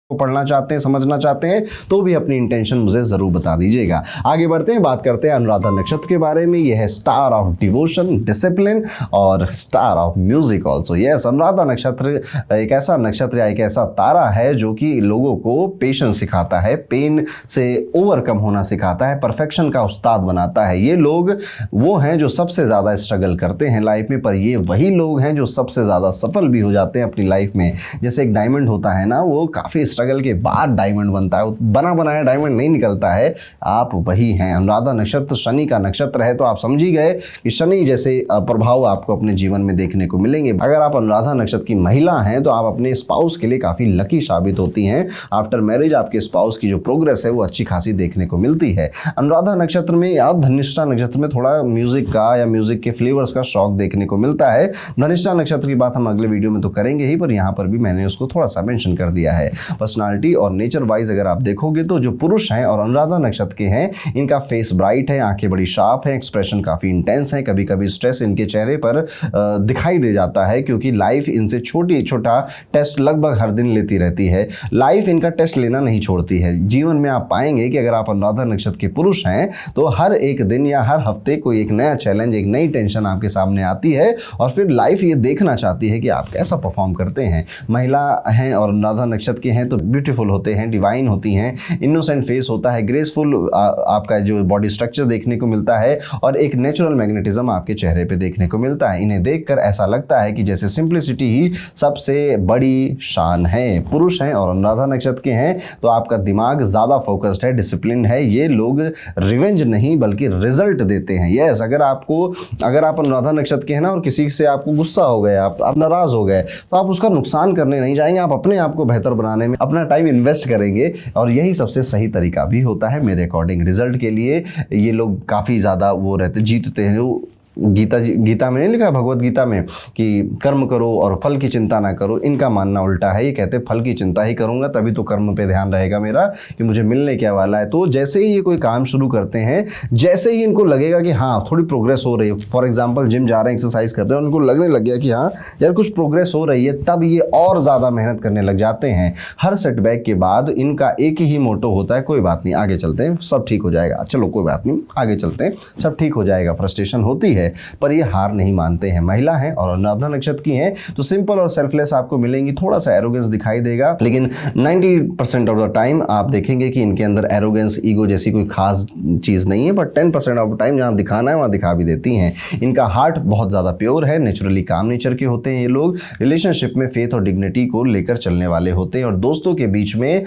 को पढ़ना चाहते हैं, समझना चाहते हैं, तो भी अपनी इंटेंशन मुझे जरूर बता दीजिएगा। आगे बढ़ते हैं, बात करते हैं अनुराधा नक्षत्र के बारे में। यह है स्टार ऑफ डिवोशन, डिसिप्लिन और star of music also. Yes, Anuradha नक्षत्र एक ऐसा नक्षत्र या एक ऐसा तारा है जो कि लोगों को पेशेंस सिखाता है, पेन से ओवरकम होना सिखाता है, परफेक्शन का उस्ताद बनाता है। ये लोग वो हैं जो सबसे ज़्यादा स्ट्रगल करते हैं लाइफ में, पर ये वही लोग हैं जो सबसे ज़्यादा सफल भी हो जाते हैं अपनी लाइफ में। जैसे एक डायमंड होता है ना, वो काफ़ी स्ट्रगल के बाद डायमंड बनता है, बना बनाया डायमंड नहीं निकलता है। आप वही हैं। अनुराधा नक्षत्र शनि का नक्षत्र है, तो आप समझ ही गए कि शनि जैसे प्रभाव आपको अपने जीवन में देखने को मिलेंगे। अगर आप अनुराधा नक्षत्र की महिला हैं तो आप अपने स्पाउस के लिए काफ़ी लकी साबित होती हैं। आफ्टर मैरिज आपके स्पाउस की जो प्रोग्रेस है वो अच्छी खासी देखने को मिलती है। अनुराधा नक्षत्र में या धनिष्ठा नक्षत्र में थोड़ा म्यूजिक का या म्यूजिक के फ्लेवर्स का शौक देखने को मिलता है। धनिष्ठा नक्षत्र की बात हम अगले वीडियो में तो करेंगे ही, पर यहाँ पर भी मैंने उसको थोड़ा सा मेंशन कर दिया है। पर्सनालिटी और नेचर वाइज अगर आप देखोगे तो जो पुरुष हैं और अनुराधा नक्षत्र के हैं, इनका फेस ब्राइट है, आंखें बड़ी शार्प है, एक्सप्रेशन काफी इंटेंस है, कभी कभी स्ट्रेस इनके चेहरे पर दिखाई दे जाता है, क्योंकि लाइफ इनसे छोटा टेस्ट लगभग हर दिन लेती रहती है। लाइफ इनका टेस्ट लेना नहीं छोड़ती है। जीवन में आप पाएंगे कि अगर आप अनुराधा नक्षत्र के पुरुष हैं तो हर एक दिन या हर हफ्ते कोई एक नया चैलेंज, एक नई टेंशन आपके सामने आती है, और फिर लाइफ ये देखना चाहती है कि आप कैसा परफॉर्म करते हैं। महिला हैं और अनुराधा नक्षत्र के हैं तो ब्यूटीफुल होते हैं, डिवाइन होती हैं, इनोसेंट फेस होता है, ग्रेसफुल आपका जो बॉडी स्ट्रक्चर देखने को मिलता है, और एक नेचुरल मैग्नेटिज्म आपके चेहरे पे देखने को मिलता है। इन्हें देखकर ऐसा लगता है कि जैसे सिंप्लिसिटी ही सबसे बड़ी शान है। पुरुष हैं और अनुराधा नक्षत्र के हैं तो आपका दिमाग ज़्यादा फोकस्ड है, डिसिप्लिन है। ये लोग रिवेंज नहीं बल्कि रिजल्ट देते हैं। यस, अगर आप अनुराधा नक्षत्र के हैं ना और किसी से आपको गुस्सा हो गया, आप नाराज हो गए, तो आप उसका नुकसान करने नहीं जाएंगे, आप अपने आप को बेहतर बनाने में अपना टाइम इन्वेस्ट करेंगे, और यही सबसे सही तरीका भी होता है मेरे अकॉर्डिंग। रिजल्ट के लिए ये लोग काफ़ी ज़्यादा वो रहते, जीतते हैं। जो गीता में नहीं लिखा, भगवत गीता में, कि कर्म करो और फल की चिंता ना करो। इनका मानना उल्टा है। ये कहते फल की चिंता ही करूंगा तभी तो कर्म पे ध्यान रहेगा मेरा कि मुझे मिलने क्या वाला है। तो जैसे ही ये कोई काम शुरू करते हैं, जैसे ही इनको लगेगा कि हाँ थोड़ी प्रोग्रेस हो रही है, फॉर एग्जाम्पल जिम जा रहे हैं, एक्सरसाइज कर रहे हैं, उनको लगने लग गया कि हाँ यार कुछ प्रोग्रेस हो रही है, तब ये और ज़्यादा मेहनत करने लग जाते हैं। हर सेटबैक के बाद इनका एक ही मोटो होता है, कोई बात नहीं आगे चलते हैं, सब ठीक हो जाएगा, चलो कोई बात नहीं आगे चलते हैं, सब ठीक हो जाएगा। फ्रस्ट्रेशन होती है पर ये हार नहीं मानते हैं। महिला हैं और अनुराधा नक्षत्र की हैं तो सिंपल और सेल्फलेस आपको मिलेंगी। थोड़ा सा एरोगेंस दिखाई देगा, लेकिन 90% ऑफ द टाइम आप देखेंगे कि इनके अंदर एरोगेंस, ईगो जैसी कोई खास चीज़ नहीं है, बट 10% ऑफ द टाइम जहाँ दिखाना है वहाँ दिखा भी देती हैं। इनका हार्ट बहुत ज़्यादा प्योर है, नेचुरली काम नेचर के होते हैं ये लोग। रिलेशनशिप में फेथ और डिग्निटी को लेकर चलने वाले होते हैं, और दोस्तों के बीच में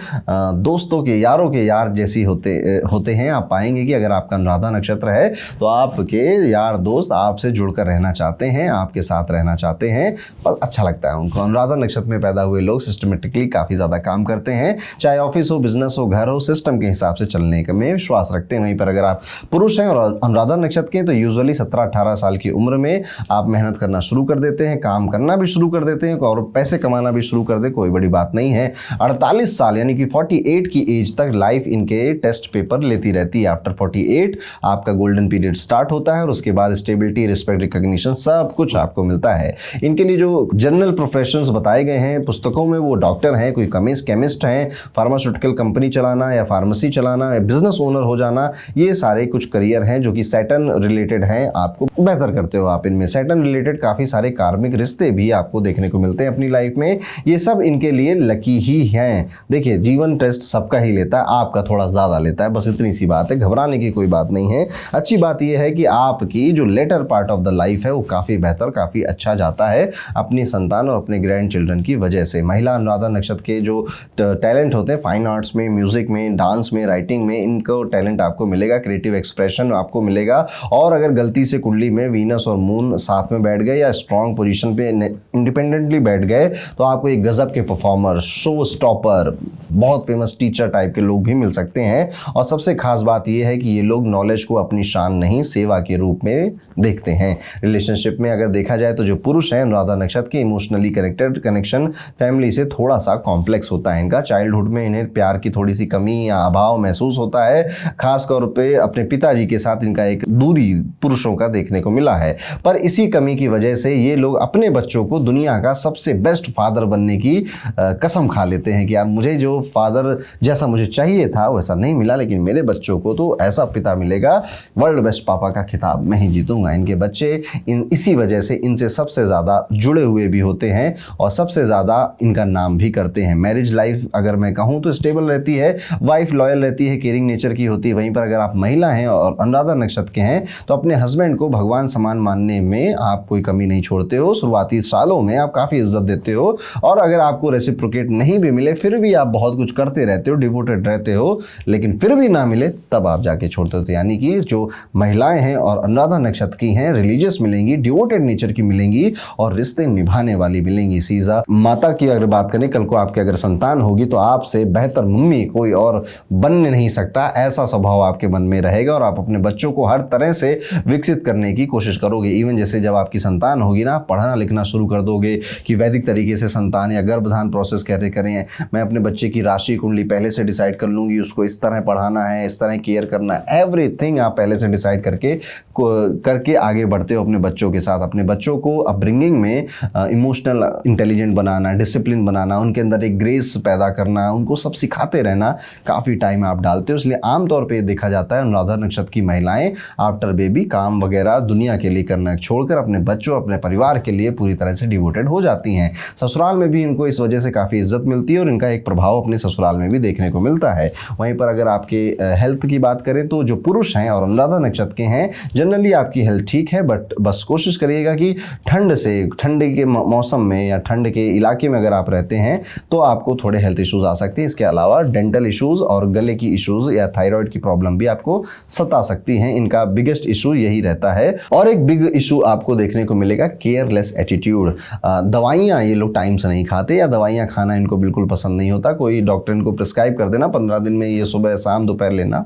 दोस्तों के यारों के यार जैसी होते हैं। आप पाएंगे कि अगर आपका अनुराधा नक्षत्र है तो आपके यार दोस्त आपसे जुड़कर रहना चाहते हैं, आपके साथ रहना चाहते हैं, पर अच्छा लगता है उनको। अनुराधा नक्षत्र में पैदा हुए लोग सिस्टमेटिकली काफ़ी ज़्यादा काम करते हैं, चाहे ऑफिस हो, बिजनेस हो, घर हो, सिस्टम के हिसाब से चलने में विश्वास रखते हैं। वहीं पर अगर आप पुरुष हैं और अनुराधा नक्षत्र के, तो यूजुअली 17-18 साल की उम्र में आप मेहनत करना शुरू कर देते हैं, काम करना भी शुरू कर देते हैं और पैसे कमाना भी शुरू कर दे, कोई बड़ी बात नहीं है। 48 साल यानी कि 48 की एज तक लाइफ इनके टेस्ट पेपर लेती रहती है। आफ्टर 48 आपका गोल्डन पीरियड स्टार्ट होता है, और उसके बाद स्टेबिलिटी, रिस्पेक्ट, रिकॉग्निशन सब कुछ आपको मिलता है। इनके लिए जो जनरल प्रोफेशंस बताए गए हैं पुस्तकों में, वो डॉक्टर हैं, कोई केमिस्ट हैं, फार्मास्यूटिकल कंपनी चलाना या फार्मेसी चलाना या बिजनेस ओनर हो जाना, ये सारे कुछ करियर हैं जो कि सैटर्न रिलेटेड हैं। आपको बेहतर करते हो आप इनमें। सैटर्न रिलेटेड काफी सारे कार्मिक रिश्ते भी आपको देखने को मिलते हैं अपनी लाइफ में। ये सब इनके लिए लकी ही हैं। देखिए, जीवन टेस्ट सबका ही लेता है, आपका थोड़ा ज्यादा लेता है, बस इतनी सी बात है, घबराने की कोई बात नहीं है। अच्छी बात यह है कि आपकी जो latter part of the life है वो काफ़ी बेहतर, काफ़ी अच्छा जाता है अपनी संतान और अपने ग्रैंड चिल्ड्रन की वजह से। महिला अनुराधा नक्षत्र के जो टैलेंट होते हैं, फाइन आर्ट्स में, म्यूजिक में, डांस में, राइटिंग में, इनको टैलेंट आपको मिलेगा, क्रिएटिव एक्सप्रेशन आपको मिलेगा। और अगर गलती से कुंडली में वीनस और मून साथ में बैठ गए या स्ट्रॉन्ग पोजीशन पे इंडिपेंडेंटली बैठ गए, तो आपको एक गजब के परफॉर्मर, शो स्टॉपर, बहुत फेमस टीचर टाइप के लोग भी मिल सकते हैं। और सबसे खास बात यह है कि ये लोग नॉलेज को अपनी शान नहीं, सेवा के रूप में देखते हैं। रिलेशनशिप में अगर देखा जाए तो जो पुरुष हैं अनुराधा नक्षत्र के, इमोशनली कनेक्टेड कनेक्शन फैमिली से थोड़ा सा कॉम्प्लेक्स होता है इनका। चाइल्डहुड में इन्हें प्यार की थोड़ी सी कमी या अभाव महसूस होता है। खास तौर पे अपने पिताजी के साथ इनका एक दूरी पुरुषों का देखने को मिला है। पर इसी कमी की वजह से ये लोग अपने बच्चों को दुनिया का सबसे बेस्ट फादर बनने की कसम खा लेते हैं कि यार मुझे जो फादर जैसा मुझे चाहिए था वैसा नहीं मिला, लेकिन मेरे बच्चों को तो ऐसा पिता मिलेगा, वर्ल्ड बेस्ट पापा का खिताब मैं ही जीतूंगा। इनके बच्चे इसी वजह से इनसे सबसे ज़्यादा जुड़े हुए भी होते हैं और सबसे ज़्यादा इनका नाम भी करते हैं। मैरिज लाइफ अगर मैं कहूँ तो स्टेबल रहती है, वाइफ लॉयल रहती है, केयरिंग नेचर की होती है। वहीं पर अगर आप महिला हैं और अनुराधा नक्षत्र के हैं तो अपने हस्बैंड को भगवान समान मानने में आप कोई कमी नहीं छोड़ते हो। शुरुआती सालों में आप काफ़ी इज्जत देते हो और अगर आपको रेसिप्रोकेट नहीं भी मिले फिर भी आप बहुत कुछ करते रहते हो, डिवोटेड रहते हो, लेकिन फिर भी ना मिले तब आप जाके छोड़ते हो। तो यानी कि जो महिलाएं हैं और अनुराधा नक्षत्र की हैं, रिलीजियस मिलेंगी, डिवोटेड नेचर की मिलेंगी और रिश्ते निभाने वाली मिलेंगी। सीधा माता की अगर बात करें, कल को आपके अगर संतान होगी तो आपसे बेहतर मम्मी कोई और बन नहीं सकता, ऐसा स्वभाव आपके मन में रहेगा और आप अपने बच्चों को हर तरह से विकसित करने की कोशिश करोगे। इवन जैसे जब आपकी संतान होगी ना, पढ़ना लिखना शुरू कर दोगे कि वैदिक तरीके से संतान या गर्भधान प्रोसेस कैसे करें, मैं अपने बच्चे की राशि कुंडली पहले से डिसाइड कर लूंगी, उसको इस तरह पढ़ाना है, इस तरह केयर करना है, एवरीथिंग आप पहले से डिसाइड करके आगे बढ़ते हो अपने बच्चों के साथ। अपने बच्चों को अपब्रिंगिंग में इमोशनल इंटेलिजेंट बनाना, डिसिप्लिन बनाना, उनके अंदर एक ग्रेस पैदा करना, उनको सब सिखाते रहना, काफ़ी टाइम आप डालते हो। इसलिए आमतौर पर देखा जाता है अनुराधा नक्षत्र की महिलाएं आफ्टर बेबी काम वगैरह दुनिया के लिए करना छोड़कर अपने बच्चों, अपने परिवार के लिए पूरी तरह से डिवोटेड हो जाती हैं। ससुराल में भी इनको इस वजह से काफ़ी इज्जत मिलती है और इनका एक प्रभाव अपने ससुराल में भी देखने को मिलता है। वहीं पर अगर आपके हेल्थ की बात करें तो जो पुरुष हैं और अनुराधा नक्षत्र के हैं, जनरली आपकी हेल्थ ठीक है, बट बस कोशिश करिएगा कि ठंड के मौसम में या ठंड के इलाके में अगर आप रहते हैं तो आपको थोड़े हेल्थ इश्यूज आ सकते हैं। इसके अलावा डेंटल इश्यूज और गले की इश्यूज या थायराइड की प्रॉब्लम भी आपको सता सकती हैं। इनका बिगेस्ट इशू यही रहता है। और एक बिग इशू आपको देखने को मिलेगा केयरलेस एटीट्यूड। दवाइयाँ ये लोग टाइम से नहीं खाते या दवाइयाँ खाना इनको बिल्कुल पसंद नहीं होता। कोई डॉक्टर इनको प्रिस्क्राइब कर देना 15 दिन में ये सुबह शाम दोपहर लेना,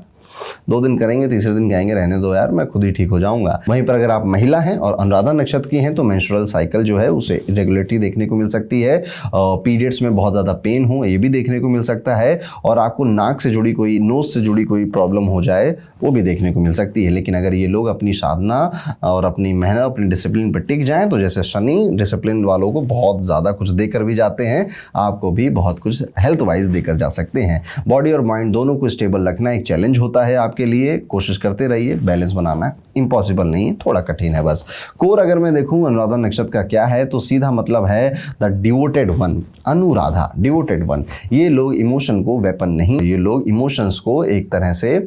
2 दिन करेंगे, तीसरे दिन कहेंगे रहने दो यार मैं खुद ही ठीक हो जाऊंगा। वहीं पर अगर आप महिला हैं और अनुराधा नक्षत्र की हैं तो मेंस्ट्रुअल साइकिल जो है उसे इरेगुलरिटी देखने को मिल सकती है। पीरियड्स में बहुत ज़्यादा पेन हो ये भी देखने को मिल सकता है और आपको नाक से जुड़ी कोई, नोज से जुड़ी कोई प्रॉब्लम हो जाए वो भी देखने को मिल सकती है। लेकिन अगर ये लोग अपनी साधना और अपनी मेहनत, अपनी डिसिप्लिन पर टिक जाएँ तो जैसे शनि डिसिप्लिन वालों को बहुत ज़्यादा कुछ देकर भी जाते हैं, आपको भी बहुत कुछ हेल्थ वाइज देकर जा सकते हैं। बॉडी और माइंड दोनों को स्टेबल रखना एक चैलेंज होता है आपके लिए, कोशिश करते रहिए। बैलेंस बनाना इम्पॉसिबल नहीं है, थोड़ा कठिन है बस। कोर अगर मैं देखूं अनुराधा नक्षत्र का क्या है तो सीधा मतलब है the devoted one, Anuradha devoted one. ये लोग इमोशन को वेपन नहीं, ये लोग इमोशंस को एक तरह से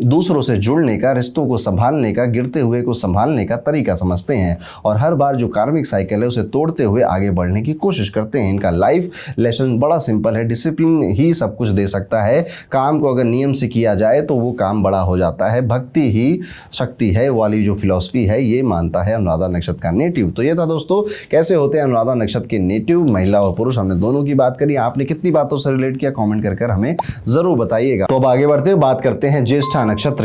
दूसरों से जुड़ने का, रिश्तों को संभालने का, गिरते हुए को संभालने का तरीका समझते हैं और हर बार जो कार्मिक साइकिल है उसे तोड़ते हुए आगे बढ़ने की कोशिश करते हैं। इनका लाइफ लेसन बड़ा सिंपल है, डिसिप्लिन ही सब कुछ दे सकता है। काम को अगर नियम से किया जाए तो वो काम बड़ा हो जाता है। भक्ति ही शक्ति है वाली जो फिलॉसफी है ये मानता है अनुराधा नक्षत्र का नेटिव। तो ये था दोस्तों कैसे होते हैं अनुराधा नक्षत्र के नेटिव। महिला और पुरुष हमने दोनों की बात करी। आपने कितनी बातों से रिलेट किया कमेंट कर हमें जरूर बताइएगा। तो अब आगे बढ़ते हैं, बात करते हैं ज्येष्ठा नक्षत्र